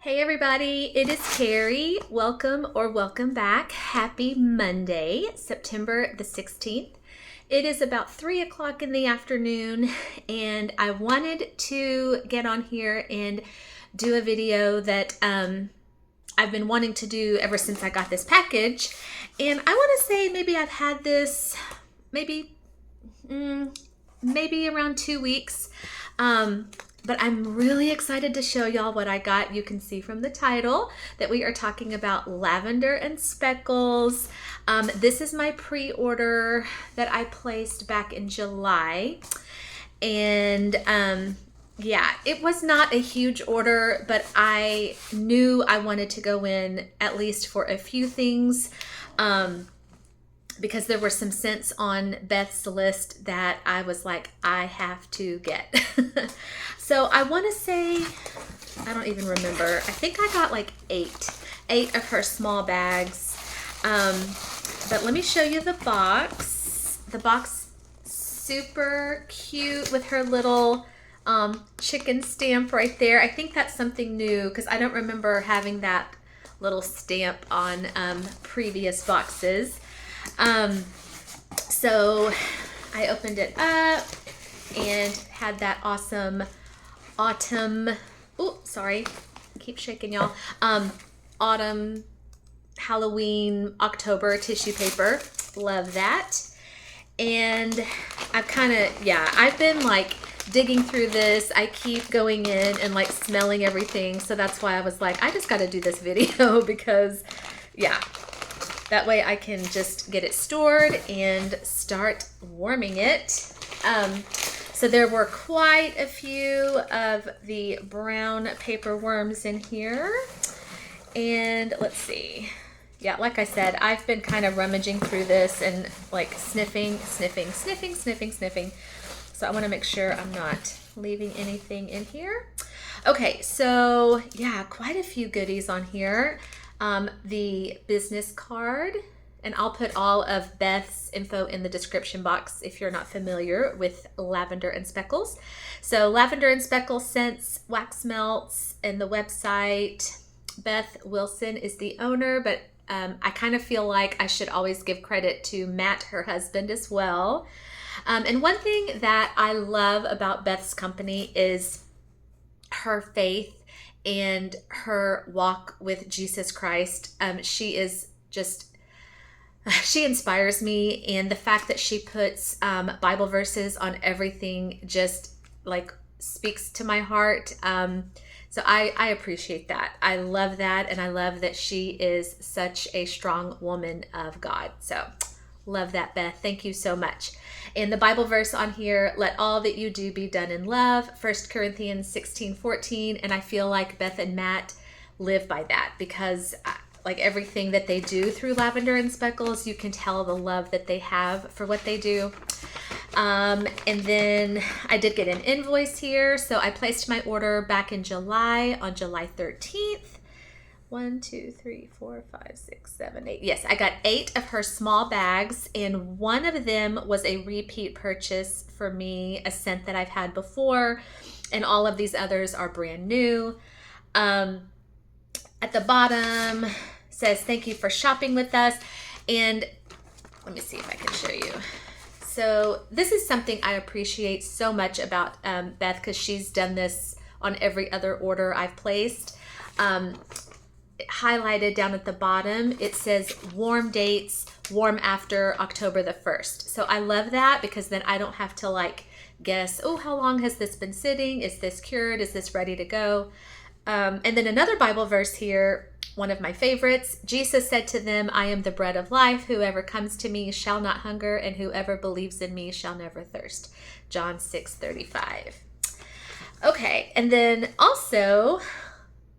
Hey everybody, it is Kerri. Welcome or welcome back. Happy Monday, September the 16th. It is about 3 o'clock in the afternoon and I wanted to get on here and do a video that I've been wanting to do ever since I got this package. And I want to say maybe I've had this maybe around 2 weeks. But I'm really excited to show y'all what I got. You can see from the title that we are talking about Lavender and Speckles. This is my pre-order that I placed back in July. And yeah, it was not a huge order, but I knew I wanted to go in at least for a few things. Because there were some scents on Beth's list that I was like, I have to get. So I want to say, I don't even remember. I think I got like eight of her small bags. But let me show you the box. The box, super cute with her little chicken stamp right there. I think that's something new because I don't remember having that little stamp on previous boxes. So I opened it up and had that awesome autumn, keep shaking y'all, autumn, Halloween, October tissue paper. Love that. And I've been like digging through this. I keep going in and like smelling everything. So that's why I was like, I just got to do this video because yeah. That way I can just get it stored and start warming it. So there were quite a few of the brown paper worms in here. And let's see. Yeah, like I said, I've been kind of rummaging through this and like sniffing. So I want to make sure I'm not leaving anything in here. Okay, so yeah, quite a few goodies on here. The business card, and I'll put all of Beth's info in the description box if you're not familiar with Lavender and Speckles. So Lavender and Speckles scents, wax melts, and the website. Beth Wilson is the owner, but I kind of feel like I should always give credit to Matt, her husband, as well. And one thing that I love about Beth's company is her faith and her walk with Jesus Christ. She inspires me, and the fact that she puts Bible verses on everything just like speaks to my heart. So I appreciate that. I love that, and I love that she is such a strong woman of God. So love that, Beth. Thank you so much. And the Bible verse on here, let all that you do be done in love, 1 Corinthians 16:14. And I feel like Beth and Matt live by that because like everything that they do through Lavender and Speckles, you can tell the love that they have for what they do. And then I did get an invoice here. So I placed my order back in July on July 13th. 1, 2, 3, 4, 5, 6, 7, 8. Yes, I got 8 of her small bags, and one of them was a repeat purchase for me, a scent that I've had before, and all of these others are brand new. At the bottom says, thank you for shopping with us. And let me see if I can show you. So this is something I appreciate so much about Beth because she's done this on every other order I've placed. Highlighted down at the bottom, it says warm dates, warm after October the 1st. So I love that because then I don't have to like guess, oh, how long has this been sitting? Is this cured? Is this ready to go? And then another Bible verse here, one of my favorites. Jesus said to them, I am the bread of life. Whoever comes to me shall not hunger, and whoever believes in me shall never thirst. John 6:35. Okay, and then also,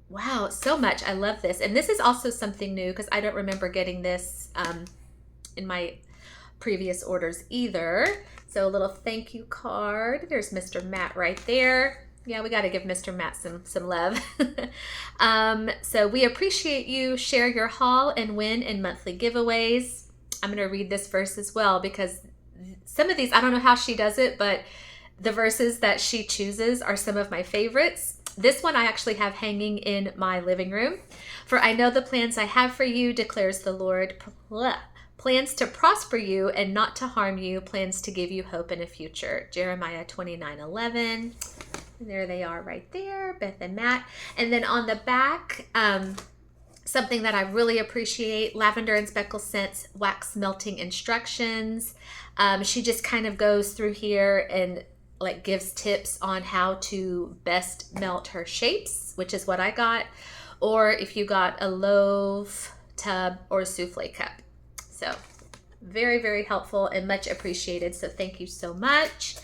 wow, so much. I love this. And this is also something new because I don't remember getting this in my previous orders either. So a little thank you card. There's Mr. Matt right there. Yeah, we got to give Mr. Matt some love. So we appreciate you. Share your haul and win in monthly giveaways. I'm going to read this verse as well because some of these, I don't know how she does it, but the verses that she chooses are some of my favorites. This one I actually have hanging in my living room. For I know the plans I have for you, declares the Lord. Plans to prosper you and not to harm you, plans to give you hope in a future. Jeremiah 29:11. There they are right there, Beth and Matt. And then on the back, something that I really appreciate, Lavender and Speckles Scents wax melting instructions. She just kind of goes through here and like gives tips on how to best melt her shapes, which is what I got, or if you got a loaf, tub, or a souffle cup. So very, very helpful and much appreciated. So thank you so much.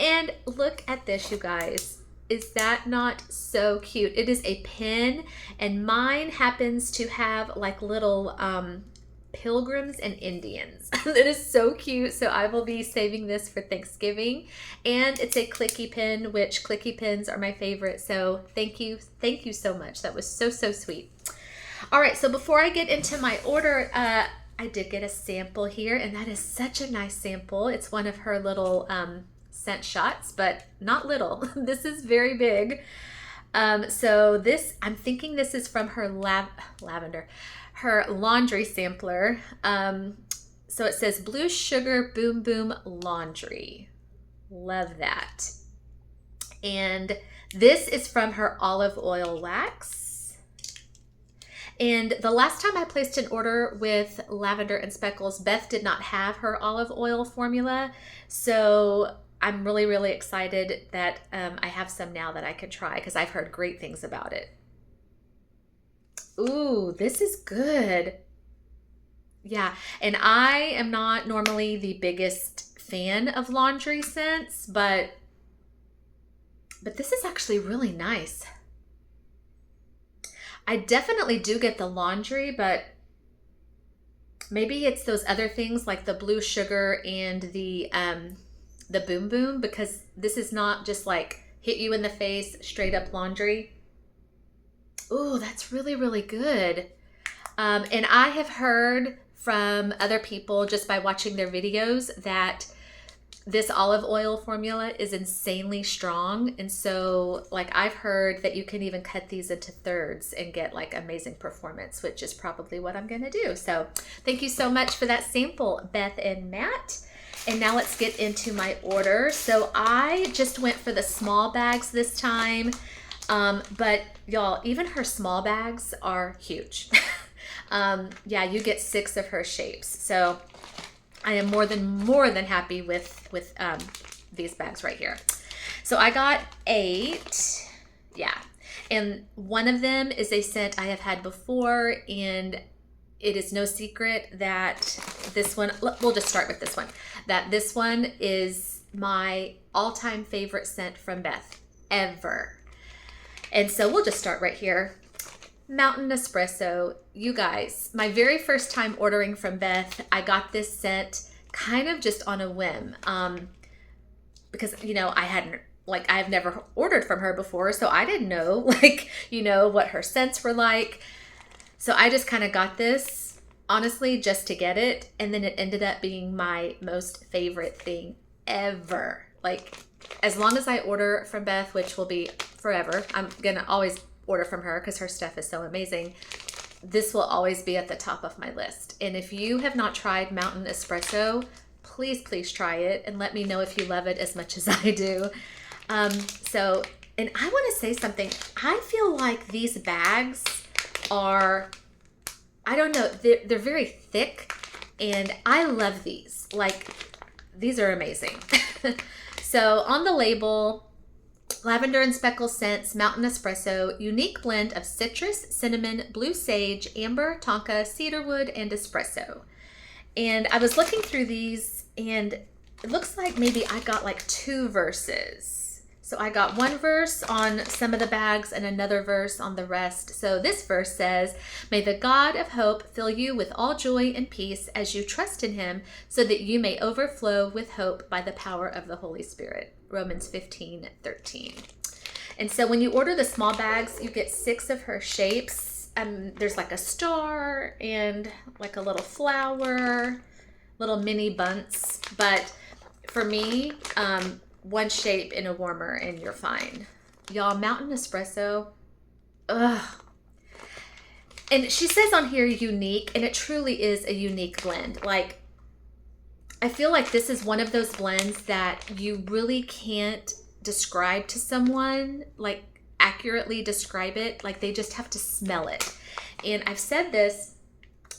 And look at this, you guys. Is that not so cute? It is a pin, and mine happens to have like little pilgrims and Indians. It is so cute. So I will be saving this for Thanksgiving. And it's a clicky pin, which clicky pins are my favorite. So thank you so much. That was so sweet. All right, so before I get into my order, I did get a sample here, and that is such a nice sample. It's one of her little scent shots, but not little. This is very big. So this, I'm thinking this is from her lavender, her laundry sampler. So it says Blue Sugar Boom Boom Laundry. Love that. And this is from her olive oil wax. And the last time I placed an order with Lavender and Speckles, Beth did not have her olive oil formula. So I'm really excited that I have some now that I can try because I've heard great things about it. Ooh, this is good. Yeah, and I am not normally the biggest fan of laundry scents, but this is actually really nice. I definitely do get the laundry, but maybe it's those other things like the Blue Sugar and the Boom Boom, because this is not just like hit you in the face, straight up laundry. Ooh, that's really good. And I have heard from other people just by watching their videos that this olive oil formula is insanely strong. And so like I've heard that you can even cut these into thirds and get like amazing performance, which is probably what I'm going to do. So thank you so much for that sample, Beth and Matt. And now let's get into my order. So I just went for the small bags this time. But y'all, even her small bags are huge. Yeah, you get 6 of her shapes. So I am more than happy with these bags right here. So I got 8. Yeah. And one of them is a scent I have had before, and it is no secret that this one, we'll just start with this one, that this one is my all-time favorite scent from Beth ever. And so we'll just start right here. Mountain Espresso. You guys, my very first time ordering from Beth, I got this scent kind of just on a whim. Because, you know, I've never ordered from her before, so I didn't know, like, you know, what her scents were like. So I just kind of got this, honestly, just to get it. And then it ended up being my most favorite thing ever. Like, as long as I order from Beth, which will be forever, I'm going to always order from her because her stuff is so amazing. This will always be at the top of my list. And if you have not tried Mountain Espresso, please try it and let me know if you love it as much as I do. And I want to say something. I feel like these bags are, I don't know, they're very thick, and I love these. Like, these are amazing. So on the label, Lavender and Speckles Scents, Mountain Espresso, unique blend of citrus, cinnamon, blue sage, amber, tonka, cedarwood, and espresso. And I was looking through these, and it looks like maybe I got like 2 verses. So I got 1 verse on some of the bags and another verse on the rest. So this verse says, "May the God of hope fill you with all joy and peace as you trust in him, so that you may overflow with hope by the power of the Holy Spirit." Romans 15:13. And so when you order the small bags, you get 6 of her shapes. There's like a star and like a little flower, little mini bunts. But for me, 1 shape in a warmer and you're fine. Y'all, Mountain Espresso, ugh. And she says on here unique, and it truly is a unique blend. Like, I feel like this is one of those blends that you really can't describe to someone, like accurately describe it. Like, they just have to smell it. And I've said this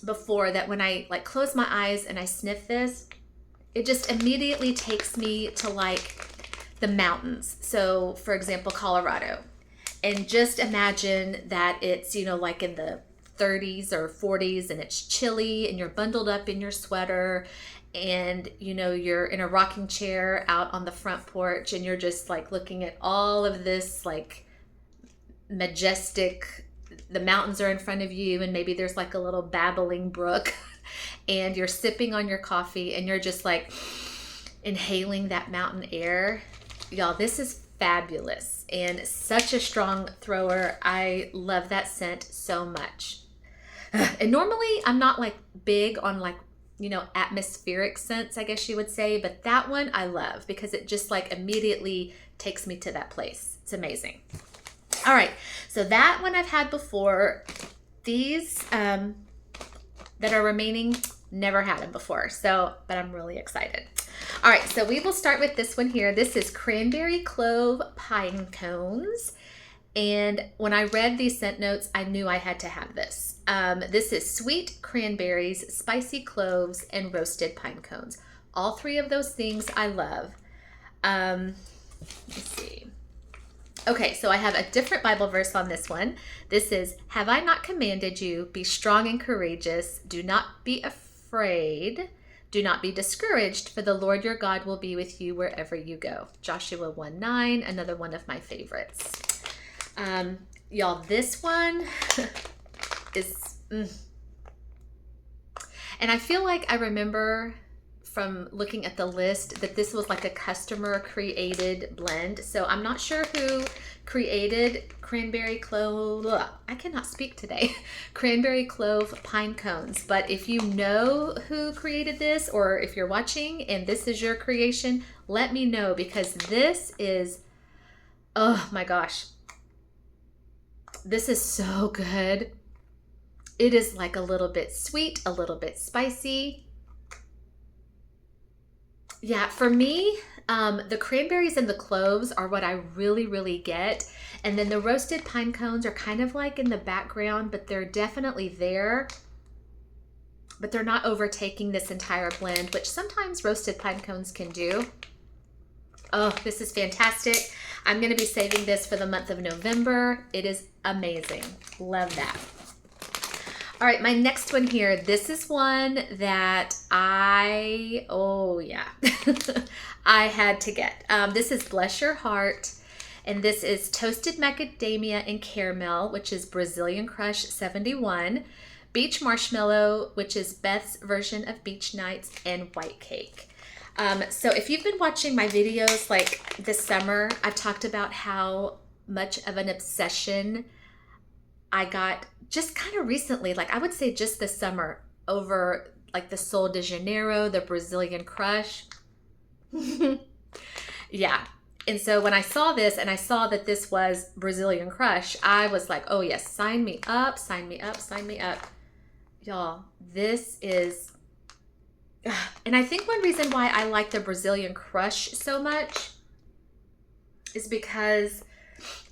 before, that when I like close my eyes and I sniff this, it just immediately takes me to like the mountains. So for example, Colorado. And just imagine that it's, you know, like in the 30s or 40s, and it's chilly, and you're bundled up in your sweater, and you know, you're in a rocking chair out on the front porch, and you're just like looking at all of this like majestic, the mountains are in front of you, and maybe there's like a little babbling brook, and you're sipping on your coffee, and you're just like inhaling that mountain air. Y'all, this is fabulous and such a strong thrower. I love that scent so much. And normally I'm not like big on like, you know, atmospheric scents, I guess you would say, but that one I love because it just like immediately takes me to that place. It's amazing. All right, so that one I've had before. These that are remaining, never had them before, so, but I'm really excited. All right, so we will start with this one here. This is Cranberry Clove Pine Cones. And when I read these scent notes, I knew I had to have this. This is sweet cranberries, spicy cloves, and roasted pine cones. All three of those things I love. Let's see. Okay, so I have a different Bible verse on this one. This is, have I not commanded you, be strong and courageous, do not be afraid, do not be discouraged, for the Lord your God will be with you wherever you go. Joshua 1:9, another one of my favorites. Y'all, this one is, and I feel like I remember from looking at the list that this was like a customer created blend. So I'm not sure who created Cranberry Clove, I cannot speak today, Cranberry Clove Pine Cones. But if you know who created this, or if you're watching and this is your creation, let me know, because this is, oh my gosh, this is so good. It is like a little bit sweet, a little bit spicy. Yeah, for me, the cranberries and the cloves are what I really, really get. And then the roasted pine cones are kind of like in the background, but they're definitely there. But they're not overtaking this entire blend, which sometimes roasted pine cones can do. Oh, this is fantastic. I'm going to be saving this for the month of November. It is amazing. Love that. All right, my next one here, this is one that oh yeah, I had to get. This is Bless Your Heart, and this is Toasted Macadamia and Caramel, which is Brazilian Crush 71, Beach Marshmallow, which is Beth's version of Beach Nights, and White Cake. So if you've been watching my videos like this summer, I've talked about how much of an obsession I got just kind of recently, like I would say just this summer, over like the Sol de Janeiro, the Brazilian Crush. Yeah. And so when I saw this and I saw that this was Brazilian Crush, I was like, oh yes, sign me up, sign me up, sign me up. Y'all, this is, and I think one reason why I like the Brazilian Crush so much is because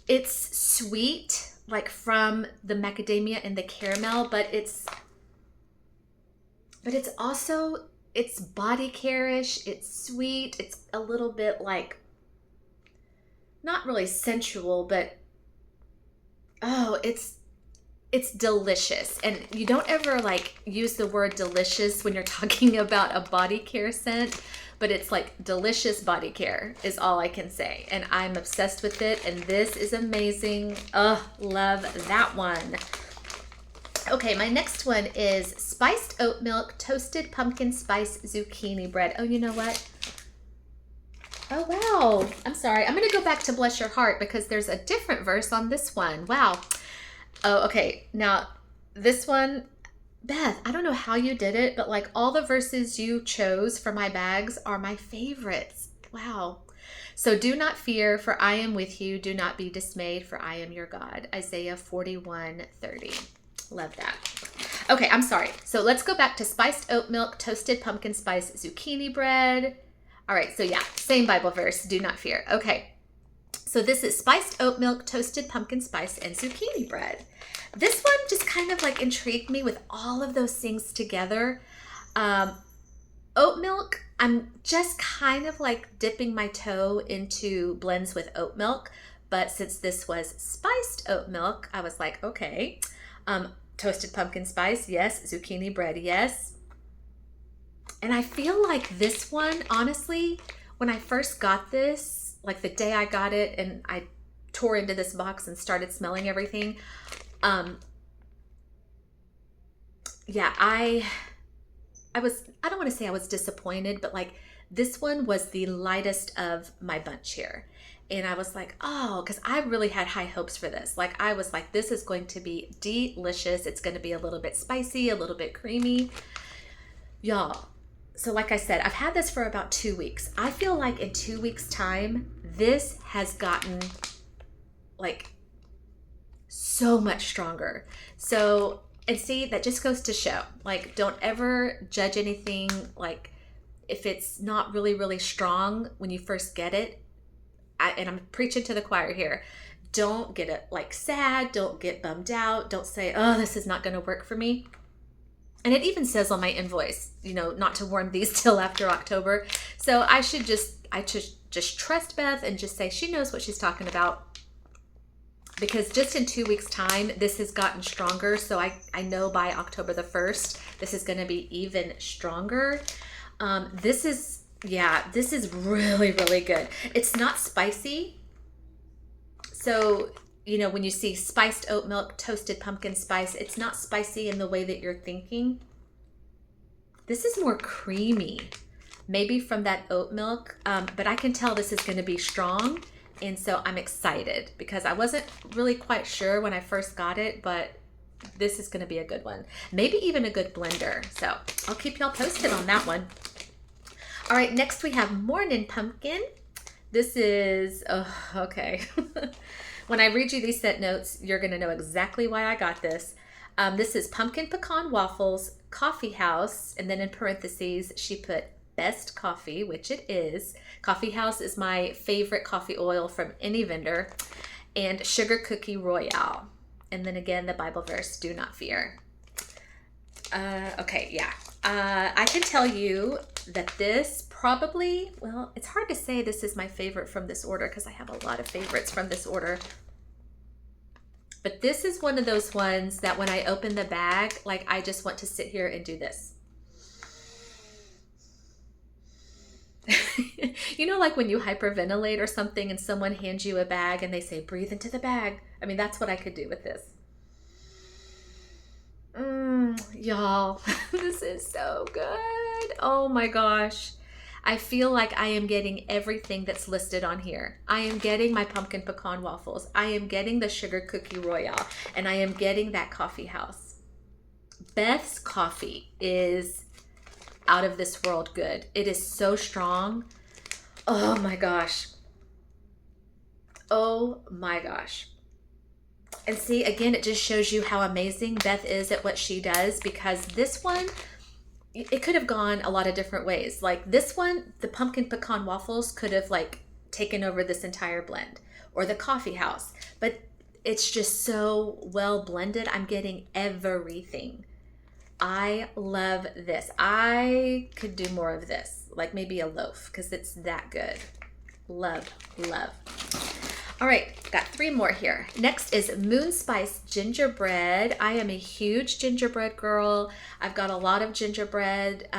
it's sweet, like from the macadamia and the caramel, but it's also, it's body care-ish, it's sweet, it's a little bit like, not really sensual, but oh, it's delicious. And you don't ever like use the word delicious when you're talking about a body care scent, but it's like delicious body care is all I can say. And I'm obsessed with it. And this is amazing. Oh, love that one. Okay, my next one is Spiced Oat Milk Toasted Pumpkin Spice Zucchini Bread. Oh, you know what? Oh, wow. I'm sorry. I'm going to go back to Bless Your Heart because there's a different verse on this one. Wow. Oh, okay. Now, this one, Beth, I don't know how you did it, but like all the verses you chose for my bags are my favorites. Wow. So do not fear, for I am with you. Do not be dismayed, for I am your God. Isaiah 41:30. Love that. Okay, I'm sorry. So let's go back to spiced oat milk, toasted pumpkin spice, zucchini bread. All right, so yeah, same Bible verse, do not fear. Okay, so this is spiced oat milk, toasted pumpkin spice, and zucchini bread. This one just kind of like intrigued me with all of those things together. Oat milk, I'm just kind of like dipping my toe into blends with oat milk. But since this was spiced oat milk, I was like, okay. Toasted pumpkin spice, yes. Zucchini bread, yes. And I feel like this one, honestly, when I first got this, like the day I got it and I tore into this box and started smelling everything, yeah, I don't want to say I was disappointed, but like this one was the lightest of my bunch here. And I was like, oh, because I really had high hopes for this. Like I was like, this is going to be delicious. It's going to be a little bit spicy, a little bit creamy. Y'all, so like I said, I've had this for about 2 weeks. I feel like in 2 weeks time, this has gotten like so much stronger. So, and see, that just goes to show, like, don't ever judge anything. Like if it's not really, really strong when you first get it, and I'm preaching to the choir here, don't get it like sad, don't get bummed out, don't say, oh, this is not going to work for me. And it even says on my invoice, you know, not to warm these till after October. So I should just trust Beth and just say she knows what she's talking about. Because just in 2 weeks time, this has gotten stronger. So I know by October the 1st, this is going to be even stronger. This is really, really good. It's not spicy. So, you know, when you see spiced oat milk, toasted pumpkin spice, it's not spicy in the way that you're thinking. This is more creamy, maybe from that oat milk, but I can tell this is going to be strong. And so I'm excited because I wasn't really quite sure when I first got it, but this is going to be a good one. Maybe even a good blender. So I'll keep y'all posted on that one. All right, next we have Morning Pumpkin. This is, oh, okay. When I read you these scent notes, you're going to know exactly why I got this. This is pumpkin pecan waffles, coffee house, and then in parentheses, she put best coffee, which it is. Coffee house is my favorite coffee oil from any vendor, and sugar cookie royale. And then again, the Bible verse, do not fear. Okay, yeah. I can tell you that this probably, well, it's hard to say this is my favorite from this order because I have a lot of favorites from this order. But this is one of those ones that when I open the bag, like I just want to sit here and do this. You know, like when you hyperventilate or something and someone hands you a bag and they say, breathe into the bag. I mean, that's what I could do with this. Y'all, this is so good. Oh my gosh. I feel like I am getting everything that's listed on here. I am getting my pumpkin pecan waffles. I am getting the sugar cookie royale, and I am getting that coffee house. Beth's coffee is out of this world good. It is so strong. Oh my gosh. Oh my gosh. And see, again, it just shows you how amazing Beth is at what she does, because this one, it could have gone a lot of different ways. Like this one, the pumpkin pecan waffles could have like taken over this entire blend, or the coffee house, but it's just so well blended. I'm getting everything. I love this. I could do more of this, like maybe a loaf, because it's that good. Love, love. All right, got 3 more here. Next is Moon Spice Gingerbread. I am a huge gingerbread girl. I've got a lot of gingerbread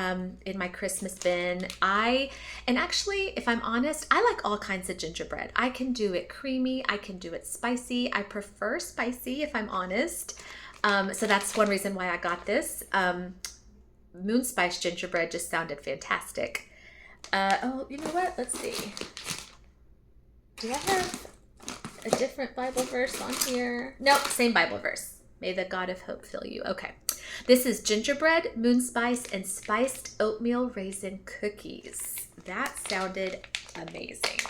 in my Christmas bin. And actually, if I'm honest, I like all kinds of gingerbread. I can do it creamy. I can do it spicy. I prefer spicy, if I'm honest. So that's one reason why I got this. Moon Spice Gingerbread just sounded fantastic. Oh, you know what? Let's see. Do I have a different Bible verse on here? Nope, same Bible verse. May the God of hope fill you. Okay. This is gingerbread, moon spice, and spiced oatmeal raisin cookies. That sounded amazing.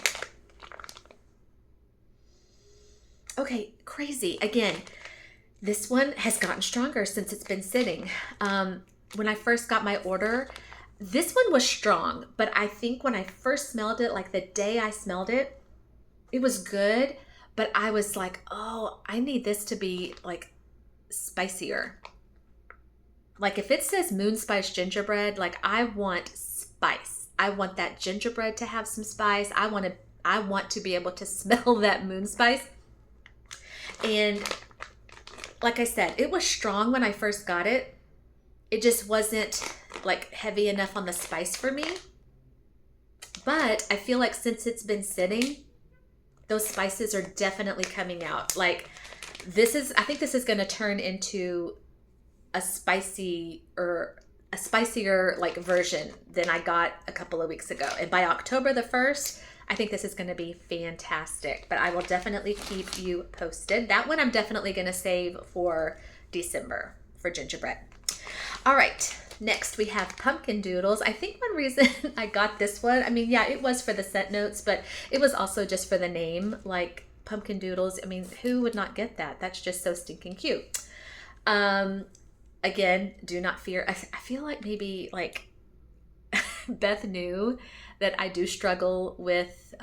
Okay, crazy. Again, this one has gotten stronger since it's been sitting. When I first got my order, this one was strong, but I think when I first smelled it, like the day I smelled it, it was good, but I was like, oh, I need this to be like spicier. Like if it says moon spice gingerbread, like I want spice. I want that gingerbread to have some spice. I want to be able to smell that moon spice. And like I said, it was strong when I first got it. It just wasn't like heavy enough on the spice for me. But I feel like since it's been sitting, those spices are definitely coming out. Like I think this is going to turn into a spicier like version than I got a couple of weeks ago. And by October the 1st, I think this is going to be fantastic, but I will definitely keep you posted. That one I'm definitely going to save for December for gingerbread. All right, next we have pumpkin doodles. I think one reason I got this one, I mean, yeah, it was for the scent notes, but it was also just for the name, like pumpkin doodles. I mean, who would not get that? That's just so stinking cute. Again, do not fear. I feel like maybe like Beth knew that I do struggle with,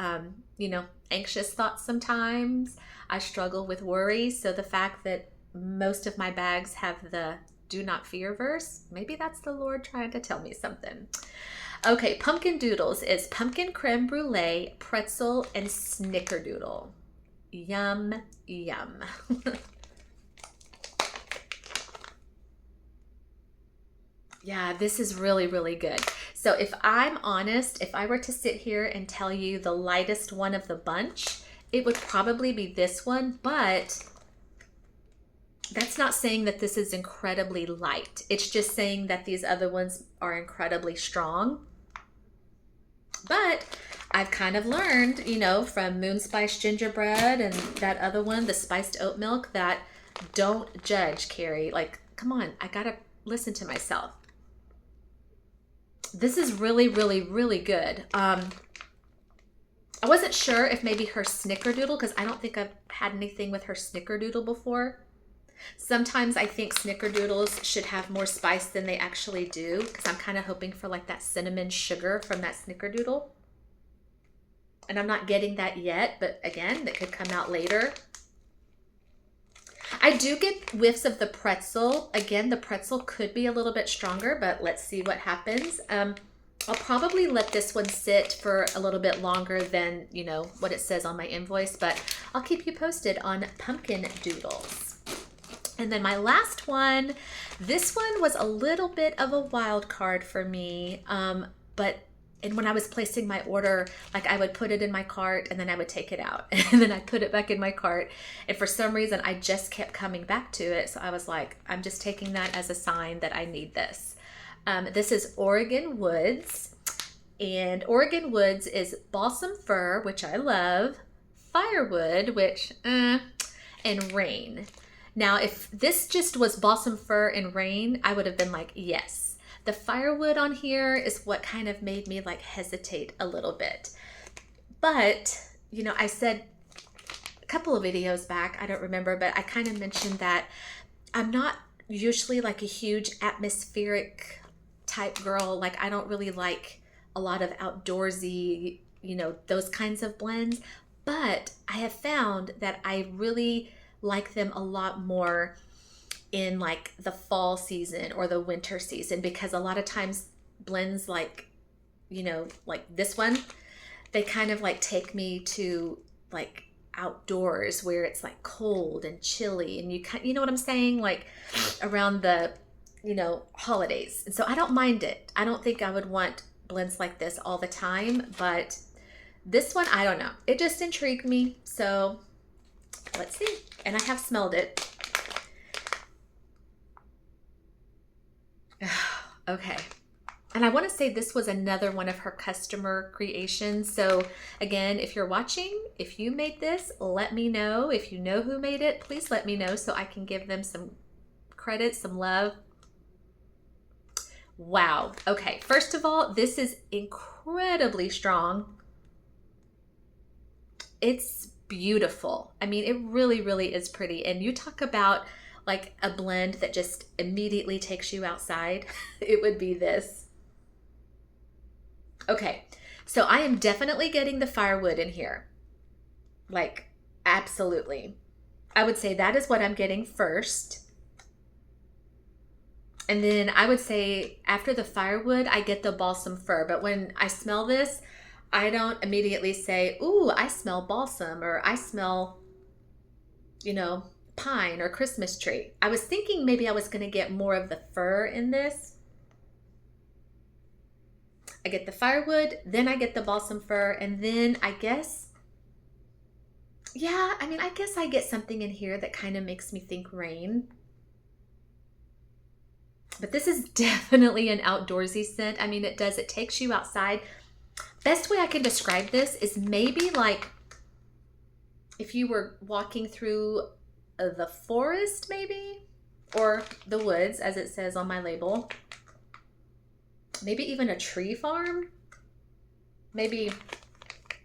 anxious thoughts sometimes. I struggle with worry. So the fact that most of my bags have the do not fear verse, maybe that's the Lord trying to tell me something. Okay, pumpkin doodles is pumpkin creme brulee, pretzel, and snickerdoodle. Yum, yum. Yeah, this is really, really good. So if I'm honest, if I were to sit here and tell you the lightest one of the bunch, it would probably be this one, but that's not saying that this is incredibly light. It's just saying that these other ones are incredibly strong. But I've kind of learned, from moon spice gingerbread and that other one, the spiced oat milk, that don't judge, Kerri. Like, come on, I gotta listen to myself. This is really, really, really good. I wasn't sure if maybe her snickerdoodle, because I don't think I've had anything with her snickerdoodle before. Sometimes I think snickerdoodles should have more spice than they actually do, because I'm kind of hoping for like that cinnamon sugar from that snickerdoodle. And I'm not getting that yet, but again, that could come out later. I do get whiffs of the pretzel. Again, the pretzel could be a little bit stronger, but let's see what happens. I'll probably let this one sit for a little bit longer than, what it says on my invoice, but I'll keep you posted on pumpkin doodles. And then my last one, this one was a little bit of a wild card for me, and when I was placing my order, like I would put it in my cart and then I would take it out and then I'd put it back in my cart. And for some reason, I just kept coming back to it. So I was like, I'm just taking that as a sign that I need this. This is Oregon Woods, and Oregon Woods is balsam fir, which I love, firewood, which, and rain. Now, if this just was balsam fir and rain, I would have been like, yes. The firewood on here is what kind of made me like hesitate a little bit. But, I said a couple of videos back, I don't remember, but I kind of mentioned that I'm not usually like a huge atmospheric type girl. Like I don't really like a lot of outdoorsy, those kinds of blends. But I have found that I really like them a lot more in like the fall season or the winter season, because a lot of times blends like, like this one, they kind of like take me to like outdoors where it's like cold and chilly, and you know what I'm saying? Like around the, holidays. And so I don't mind it. I don't think I would want blends like this all the time, but this one, I don't know. It just intrigued me. So let's see. And I have smelled it. Okay. And I want to say this was another one of her customer creations. So again, if you're watching, if you made this, let me know. If you know who made it, please let me know so I can give them some credit, some love. Wow. Okay, first of all, this is incredibly strong. It's beautiful. I mean, it really, really is pretty. And you talk about like a blend that just immediately takes you outside, it would be this. Okay, so I am definitely getting the firewood in here. Like, absolutely. I would say that is what I'm getting first. And then I would say after the firewood, I get the balsam fir. But when I smell this, I don't immediately say, ooh, I smell balsam, or I smell, you know, pine or Christmas tree. I was thinking maybe I was going to get more of the fir in this. I get the firewood, then I get the balsam fir, and then I guess, yeah, I mean, I guess I get something in here that kind of makes me think rain. But this is definitely an outdoorsy scent. I mean, it takes you outside. Best way I can describe this is maybe like if you were walking through the forest, maybe, or the woods, as it says on my label. Maybe even a tree farm. Maybe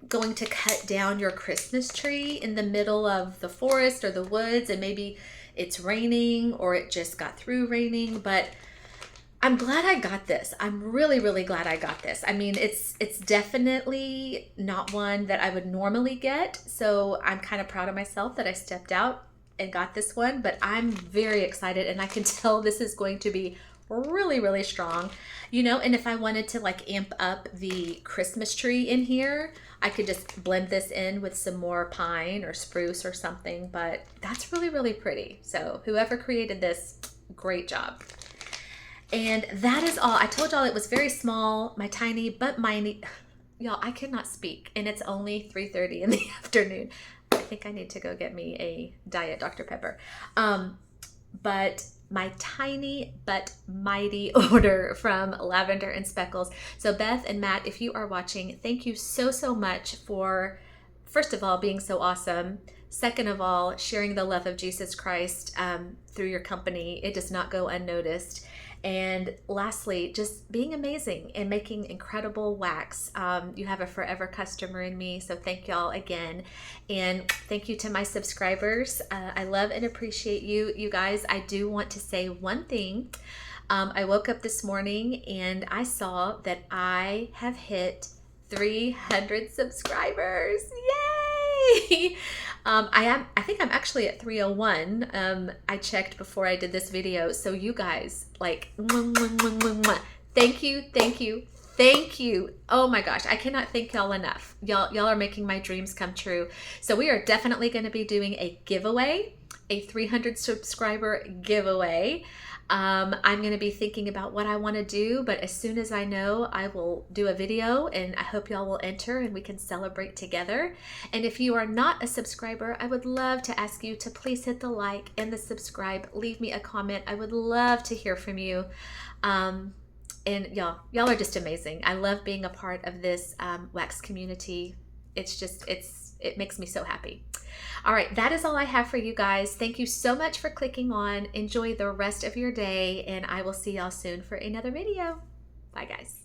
going to cut down your Christmas tree in the middle of the forest or the woods, and maybe it's raining or it just got through raining. But I'm glad I got this. I'm really, really glad I got this. I mean, it's definitely not one that I would normally get, so I'm kind of proud of myself that I stepped out and got this one. But I'm very excited, and I can tell this is going to be really, really strong, you know. And if I wanted to like amp up the Christmas tree in here, I could just blend this in with some more pine or spruce or something. But that's really, really pretty. So whoever created this, great job. And that is all. I told y'all it was very small, my tiny but mighty. Y'all, I cannot speak, and it's only 3:30 in the afternoon. I think I need to go get me a Diet Dr. Pepper. But my tiny but mighty order from Lavender and Speckles. So Beth and Matt, if you are watching, thank you so, so much for, first of all, being so awesome. Second of all, sharing the love of Jesus Christ through your company. It does not go unnoticed. And lastly, just being amazing and making incredible wax. You have a forever customer in me, so thank y'all again. And thank you to my subscribers. I love and appreciate you, you guys. I do want to say one thing. I woke up this morning and I saw that I have hit 300 subscribers. Yay! I think I'm actually at 301. I checked before I did this video. So you guys, like, thank you, thank you, thank you. Oh my gosh, I cannot thank y'all enough. Y'all are making my dreams come true. So we are definitely going to be doing a giveaway, a 300 subscriber giveaway. I'm going to be thinking about what I want to do, but as soon as I know, I will do a video, and I hope y'all will enter and we can celebrate together. And if you are not a subscriber, I would love to ask you to please hit the like and the subscribe. Leave me a comment. I would love to hear from you. And y'all are just amazing. I love being a part of this wax community. It makes me so happy. All right, that is all I have for you guys. Thank you so much for clicking on. Enjoy the rest of your day, and I will see y'all soon for another video. Bye, guys.